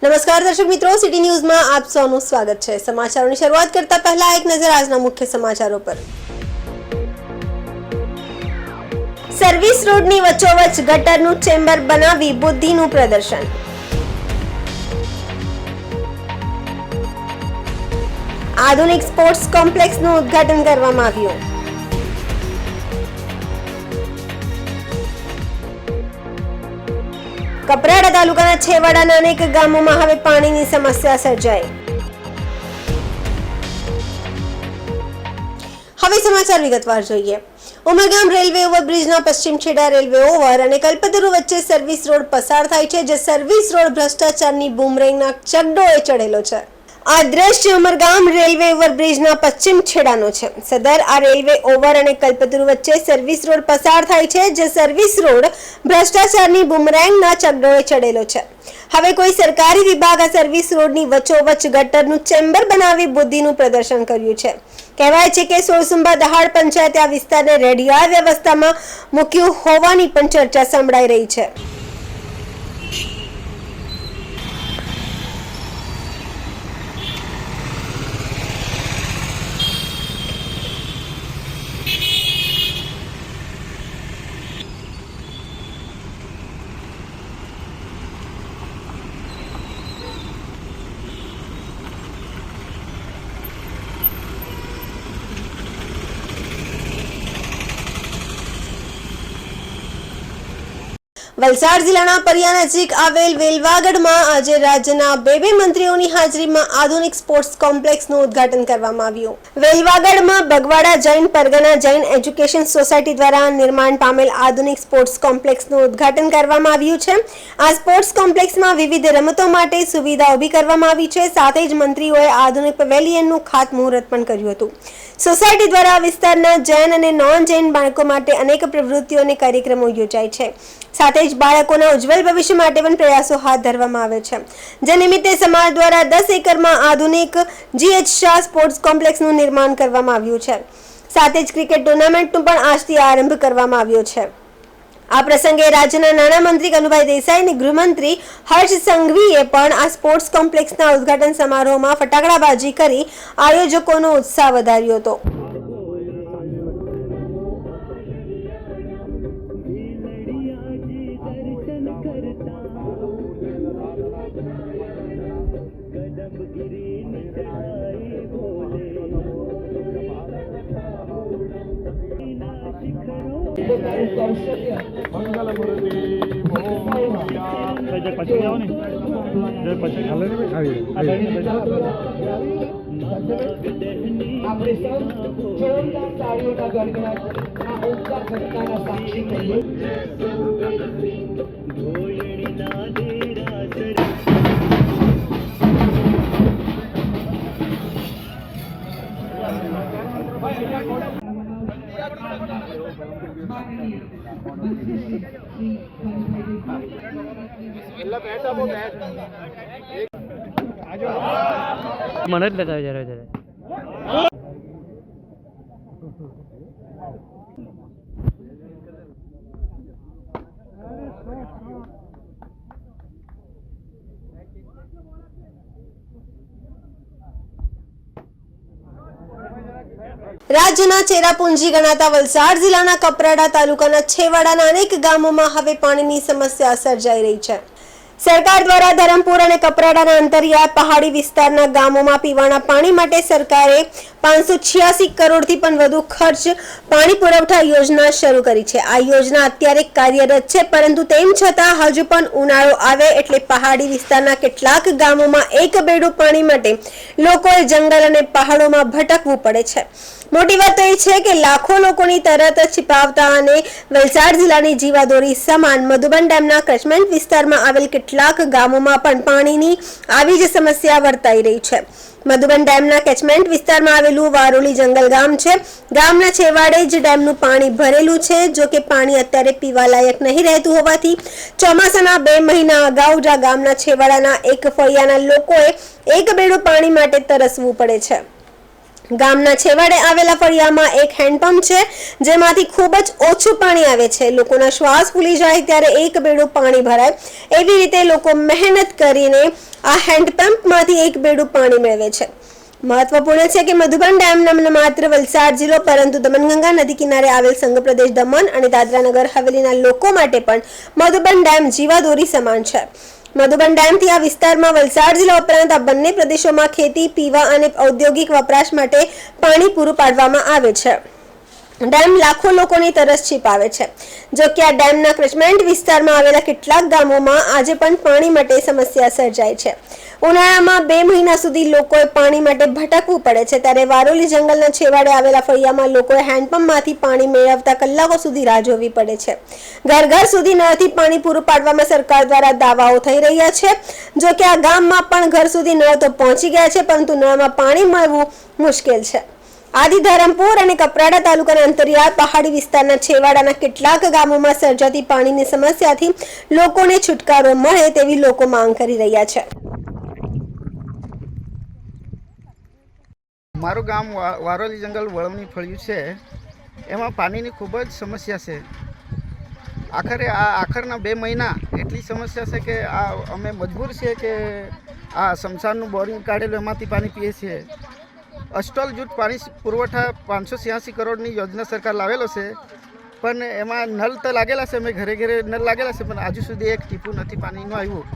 નમસ્કાર દર્શક મિત્રો, સિટી ન્યૂઝમાં આપ સૌનું સ્વાગત છે। સમાચારોની શરૂઆત કરતા પહેલા એક નજર આજના મુખ્ય સમાચારો પર। સર્વિસ રોડની વચ્ચોવચ્ચ ગટરનું ચેમ્બર બનાવી બુદ્ધિનું પ્રદર્શન। આધુનિક સ્પોર્ટ્સ કોમ્પ્લેક્સનું ઉદ્ઘાટન કરવામાં આવ્યું। કપરાડા તાલુકાના છેવાડાના અનેક ગામોમાં હવે પાણીની સમસ્યા સર્જાઈ। હવે સમાચાર વિગતવાર જોઈએ। ઉમરગામ રેલવે ઓવરબ્રિજના પશ્ચિમ છેડા રેલવે ઓવર અને કલ્પતરુ વચ્ચે સર્વિસ રોડ પસાર થાય છે, જે સર્વિસ રોડ ભ્રષ્ટાચારની બૂમરેંગના ચગડોળે ચડેલો છે। આ દ્રશ્ય ઉમરગામ રેલવે ઓવરબ્રિજના પશ્ચિમ છેડાનો છે। સદર આ રેલવે ઓવર અને કલ્પતરુ વચ્ચે સર્વિસ રોડ પસાર થાય છે, જે સર્વિસ રોડ ભ્રષ્ટાચારની બૂમરેંગના ચગડોળે ચડેલો છે। હવે કોઈ સરકારી વિભાગ આ સર્વિસ રોડની વચ્ચોવચ્ચ ગટરનું ચેમ્બર બનાવી બુદ્ધિનું પ્રદર્શન કર્યું છે। કહેવાય છે કે સોળસુંબા દહાડ પંચાયતે આ વિસ્તારને રેડિયા વ્યવસ્થામાં મૂક્યું હોવાની પણ ચર્ચા સંભળાઈ રહી છે। વલસાડ જિલ્લાના પરિયા નજીક આવેલ વેલવાગઢમાં આજે રાજ્યના બે મંત્રીઓની હાજરીમાં આધુનિક સ્પોર્ટ્સ કોમ્પ્લેક્સનું ઉદ્ઘાટન કરવામાં આવ્યું। વેલવાગઢમાં બગવાડા જૈન પરગના જૈન એજ્યુકેશન સોસાયટી દ્વારા નિર્માણ પામેલ આધુનિક સ્પોર્ટ્સ કોમ્પ્લેક્સનું ઉદ્ઘાટન કરવામાં આવ્યું છે। આ સ્પોર્ટ્સ કોમ્પ્લેક્સમાં વિવિધ રમતો માટે સુવિધા ઊભી કરવામાં આવી છે। સાથે જ મંત્રીઓએ આધુનિક પેવેલિયનનું ખાતમુહૂર્ત પણ કર્યું હતું। સોસાયટી દ્વારા આ વિસ્તારના જૈન અને નોન જૈન બાળકો માટે અનેક પ્રવૃત્તિઓ અને કાર્યક્રમો યોજાય છે। સાથે જ બાળકોના ઉજ્જવળ ભવિષ્ય માટે પણ પ્રયાસો હાથ ધરવામાં આવે છે, જે નિમિત્તે સમાજ દ્વારા 10 એકરમાં આધુનિક GH શાહ સ્પોર્ટ્સ કોમ્પ્લેક્સનું નિર્માણ કરવામાં આવ્યું છે। સાથે જ ક્રિકેટ ટુર્નામેન્ટનો પણ આજથી આરંભ કરવામાં આવ્યો છે। આ પ્રસંગે રાજ્યના નાણામંત્રી કનુભાઈ દેસાઈ અને ગૃહમંત્રી હર્ષ સંઘવીએ પણ આ સ્પોર્ટ્સ કોમ્પ્લેક્સના ઉદ્ઘાટન સમારોહમાં ફટાકડાબાજી કરી આયોજકોનો ઉત્સાહ વધાર્યો હતો। મને જ બતાવે જરા રાજ્યના ચેરાપુંજી ગણાતા વલસાડ જિલ્લાના કપરાડા તાલુકાના છેવાડાના અનેક ગામોમાં હવે પાણીની સમસ્યા સર્જાઈ રહી છે। સરકાર દ્વારા ધરમપુર અને કપરાડાના અંતરિયાળ પહાડી વિસ્તારના ગામોમાં પીવાના પાણી માટે સરકારે 586 કરોડથી પણ વધુ ખર્ચ પાણી પુરવઠા યોજના શરૂ કરી છે। આ યોજના અત્યારે કાર્યરત છે, પરંતુ તેમ છતાં હજુ પણ ઉનાળો આવે એટલે પહાડી વિસ્તારના કેટલાક ગામોમાં એક બેડું પાણી માટે લોકોએ જંગલ અને પહાડોમાં ભટકવું પડે છે। મોટી વાત એ છે કે લાખો લોકોની તરત छिपावता અને વલસાડ જિલ્લાની જીવાદોરી સમાન મધુબન ડેમના કેચમેન્ટ વિસ્તારમાં આવેલ કેટલાક ગામોમાં પણ પાણીની આવી જ સમસ્યા વર્તાઈ રહી છે। મધુબન ડેમના કેચમેન્ટ વિસ્તારમાં આવેલું વારોલી જંગલ ગામ છે। ગામના છેવાડે જ ડેમનું પાણી ભરેલું છે। જો કે પાણી અત્યારે પીવા લાયક નહીં રહેતું હોવાથી ચોમાસાના 2 મહિના અગાઉ જ આ ગામના છેવાડાના એક ફળિયાના લોકોએ એક બેડું પાણી માટે તરસવું પડે છે। ગામના છેવાડે આવેલા ફળિયામાં એક હેન્ડપંપ છે જેમાંથી ખૂબ જ ઓછું પાણી આવે છે. લોકોના શ્વાસ ફૂલી જાય ત્યારે એક બેડું પાણી ભરાય. એવી રીતે લોકો મહેનત કરીને આ હેન્ડપંપમાંથી એક બેડું પાણી મેળવે છે. મહત્વપૂર્ણ છે કે મધુબન ડેમ ન માત્ર વલસાડ જિલ્લો પરંતુ દમણગંગા નદી કિનારે આવેલ સંઘ પ્રદેશ દમણ અને દાદરા નગર હવેલીના લોકો માટે પણ મધુબન ડેમ જીવાદોરી સમાન છે. મધુબન ડેમથી આ વિસ્તારમાં વલસાડ જિલ્લા ઉપરાંત આ બંને પ્રદેશોમાં ખેતી, પીવા અને ઔદ્યોગિક વપરાશ માટે પાણી પૂરું પાડવામાં આવે છે. ડેમ લાખો લોકોની તરસ છીપાવે છે. જો કે આ ડેમના ક્રચમેન્ટ વિસ્તારમાં આવેલા કેટલાક ગામોમાં આજે પણ પાણી માટે સમસ્યા સર્જાય છે. ઉનાળામાં 2 મહિના સુધી લોકોએ પાણી માટે ભટકવું પડે છે ત્યારે વારોલી જંગલના છેવાડે આવેલા ફળિયામાં લોકોએ હેન્ડપંપમાંથી પાણી મેળવતા કલાકો સુધી રાહ જોવી પડે છે. ઘર ઘર સુધી નળથી પાણી પૂરું પાડવામાં સરકાર દ્વારા દાવાઓ થઈ રહ્યા છે. જો કે આ ગામમાં પણ ઘર સુધી નળ તો પહોંચી ગયા છે પરંતુ નળમાં પાણી મળવું મુશ્કેલ છે. આદિ ધરમપુર અને કપરાડા તાલુકાના અંતરિયાળ પહાડી વિસ્તારના છેવાડાના કેટલાક ગામોમાં સર્જાતી પાણીની સમસ્યાથી લોકોને છુટકારો મળે તેવી લોકો માંગ કરી રહ્યા છે. મારું ગામ વારોલી જંગલ વળવણી ફળ્યું છે. એમાં પાણીની ખૂબ જ સમસ્યા છે. આખરના 2 મહિના એટલી સમસ્યા છે કે અમે મજબૂર છીએ કે આ શમશાનનું બોરિંગ કાઢેલું એમાંથી પાણી પીએ છીએ. અસ્ટોલ જૂથ પાણી પુરવઠા 586 કરોડની યોજના સરકાર લાવેલો છે પણ એમાં નળ તો લાગેલા છે. અમે ઘરે ઘરે નળ લાગેલા છે પણ હજુ સુધી એક ટીપું નથી પાણીનું આવ્યું.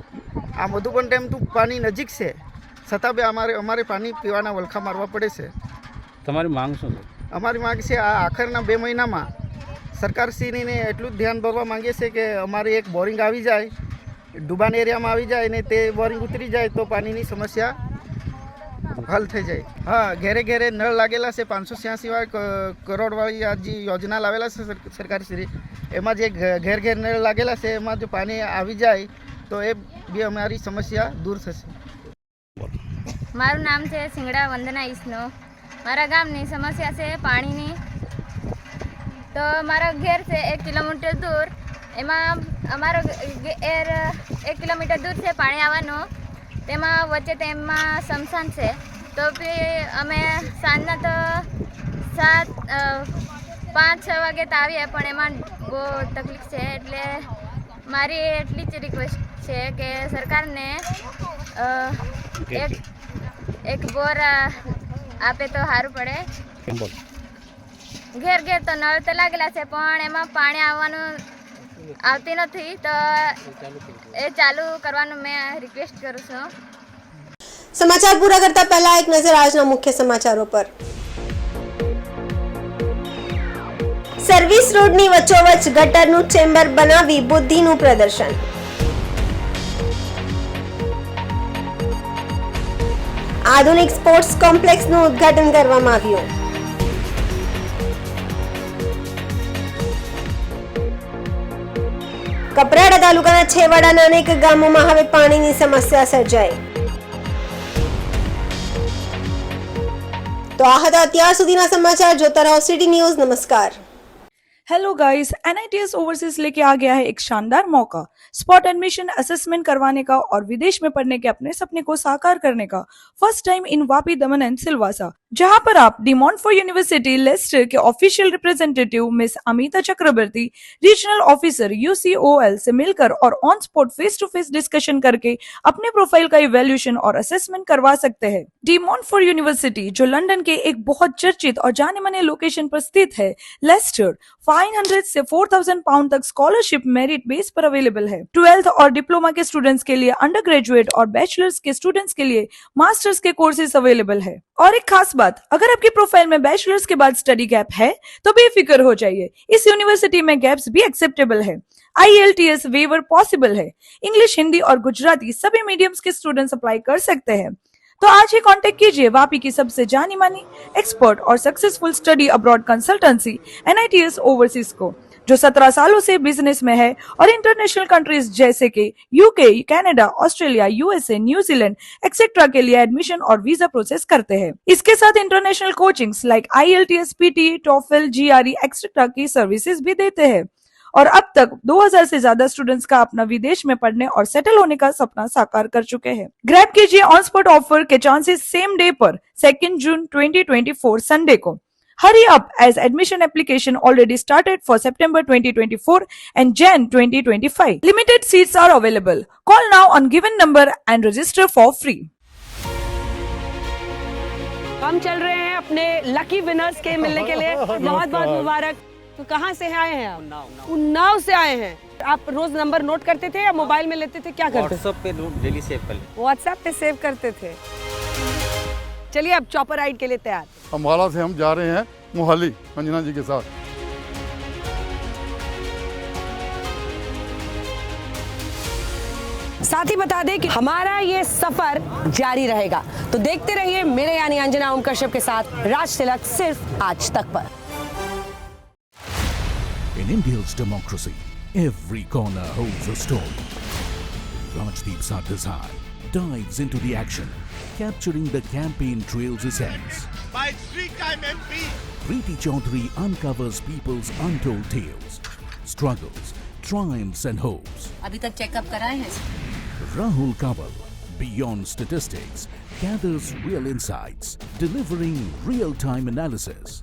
આ મધુબન ડેમનું પાણી નજીક છે છતાં બી અમારે પાણી પીવાના વલખા મારવા પડે છે. તમારી માંગ શું છે? અમારી માંગ છે આ આખરના 2 મહિનામાં સરકારશ્રીને એટલું જ ધ્યાન દોરવા માંગીએ છીએ કે અમારે એક બોરિંગ આવી જાય, ડુબાન એરિયામાં આવી જાય ને તે બોરિંગ ઉતરી જાય તો પાણીની સમસ્યા હલ થઈ જાય. હા, ઘેરે ઘેરે નળ લાગેલા છે. 586 કરોડવાળી આ જે યોજના લાવેલા છે સરકારશ્રી, એમાં જે ઘેર ઘેર નળ લાગેલા છે એમાં જો પાણી આવી જાય તો એ બી અમારી સમસ્યા દૂર થશે. મારું નામ છે સિંગડા વંદના ઈસનો. મારા ગામની સમસ્યા છે પાણીની. તો મારો ઘેર છે 1 કિલોમીટર દૂર. એમાં અમારો ઘેર 1 કિલોમીટર દૂર છે પાણી આવવાનું. તેમાં વચ્ચે તેમાં શમશાન છે. તો બી અમે સાંજના તો 5-6 વાગે તો આવીએ પણ એમાં બહુ તકલીફ છે. એટલે મારી એટલી જ રિક્વેસ્ટ છે કે સરકારને એક બોર આપે તો સારું પડે. ઘેર ઘેર તો નળ તો લાગેલા છે પણ એમાં પાણી આવતી નથી તો એ ચાલુ કરવાનું મેં રિક્વેસ્ટ કરું છું. સમાચાર પૂરા કરતા પહેલા એક નજર આજના મુખ્ય સમાચારો પર. સર્વિસ રોડની વચ્ચોવચ્ચ ગટરનું ચેમ્બર બનાવી બુદ્ધિનું પ્રદર્શન. આધુનિક સ્પોર્ટ્સ કોમ્પ્લેક્સનું ઉદ્ઘાટન કરવામાં આવ્યું. કપરાડા તાલુકાના છેવાડાના અનેક ગામોમાં હવે પાણીની સમસ્યા સર્જાઈ. તો આ હતા અત્યાર સુધીના સમાચાર. જોતા રહો સિટી ન્યૂઝ. નમસ્કાર. हेलो गाइस, NITS ओवरसीज लेके आ गया है एक शानदार मौका. स्पॉट एडमिशन असेसमेंट करवाने का और विदेश में पढ़ने के अपने सपने को साकार करने का. First time in Vapi, Daman and Silvassa, जहां पर आप डी मॉन्टफोर्ट यूनिवर्सिटी लेस्टर के official representative miss Amita Chakraborty, regional officer UCOL से मिलकर और on spot face to face discussion करके अपने प्रोफाइल का इवैल्यूएशन और असेसमेंट करवा सकते हैं. डी मॉन्टफोर्ट यूनिवर्सिटी जो लंदन के एक बहुत चर्चित और जाने माने लोकेशन पर स्थित है, लेस्टर 500 से 4000 पाउंड तक स्कॉलरशिप मेरिट बेस पर अवेलेबल है. 12th और डिप्लोमा के स्टूडेंट्स के लिए अंडर ग्रेजुएट और बैचलर्स के स्टूडेंट्स के लिए मास्टर्स के कोर्सेज अवेलेबल है. और एक खास बात, अगर आपकी प्रोफाइल में बैचलर्स के बाद स्टडी गैप है तो बेफिक्र हो जाइए, इस यूनिवर्सिटी में गैप्स भी एक्सेप्टेबल है. IELTS वेवर पॉसिबल है. इंग्लिश, हिंदी और गुजराती सभी मीडियम्स के स्टूडेंट्स अप्लाई कर सकते हैं. तो आज ही कांटेक्ट कीजिए वापी की सबसे जानी मानी, एक्सपर्ट और successful study abroad consultancy NITS overseas को, जो 17 सालों से बिजनेस में है और इंटरनेशनल कंट्रीज जैसे कि UK, Canada, Australia, USA, New Zealand etcetera के लिए एडमिशन और वीजा प्रोसेस करते हैं. इसके साथ international coachings like IELTS, PTE, TOEFL, GRE etcetera की सर्विसेज भी देते हैं. और अब तक 2000 से ज्यादा स्टूडेंट्स का अपना विदेश में पढ़ने और सेटल होने का सपना साकार कर चुके हैं। ग्रैब कीजिए ऑन स्पॉट ऑफर के चांसेस सेम डे पर 2 जून 2024 संडे को। Hurry up as admission application already started for September 2024 and Jan 2025. Limited seats are available. Call now on given number and register for free. हम चल रहे हैं अपने lucky winners के मिलने के लिए। बहुत बहुत मुबारक। तो कहाँ से आए हैं आप? उन्नाव से आए हैं। आप रोज नंबर नोट करते थे या मोबाइल में लेते थे, क्या करते थे? व्हाट्सएप पे डेली सेव कर लेते। व्हाट्सएप पे सेव करते थे। चलिए अब चॉपर राइड के लिए तैयार। अम्बाला से हम जा रहे हैं मोहाली अंजना जी के साथ। साथ ही बता दें कि हमारा ये सफर जारी रहेगा, तो देखते रहिए मेरे यानी अंजना ओम कश्यप के साथ राज तिलक सिर्फ आज तक पर। In India's democracy, every corner holds a story. Rajdeep Sardesai dives into the action, capturing the campaign trail's essence. By three-time MP. Preeti Chaudhary uncovers people's untold tales, struggles, triumphs and hopes. अभी तक checkup कराए हैं? Rahul Kanwal, beyond statistics, gathers real insights, delivering real-time analysis.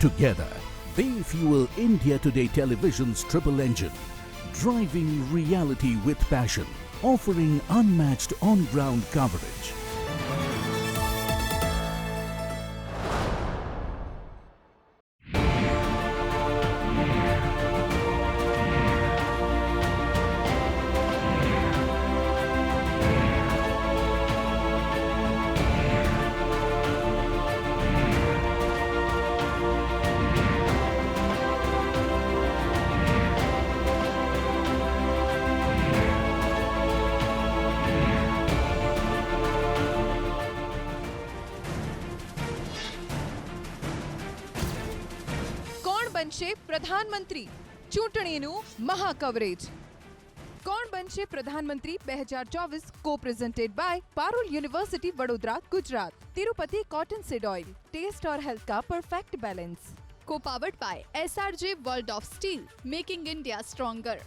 Together, they fuel India Today Television's triple engine, driving reality with passion, offering unmatched on-ground coverage. બનશે પ્રધાનમંત્રી ચૂંટણીનું મહા coverage. કોણ બનશે પ્રધાનમંત્રી 2024 co presented by Parul University Vadodara Gujarat. Tirupati cotton seed oil, test और health का perfect balance. Co powered by SRJ world of steel, making India stronger.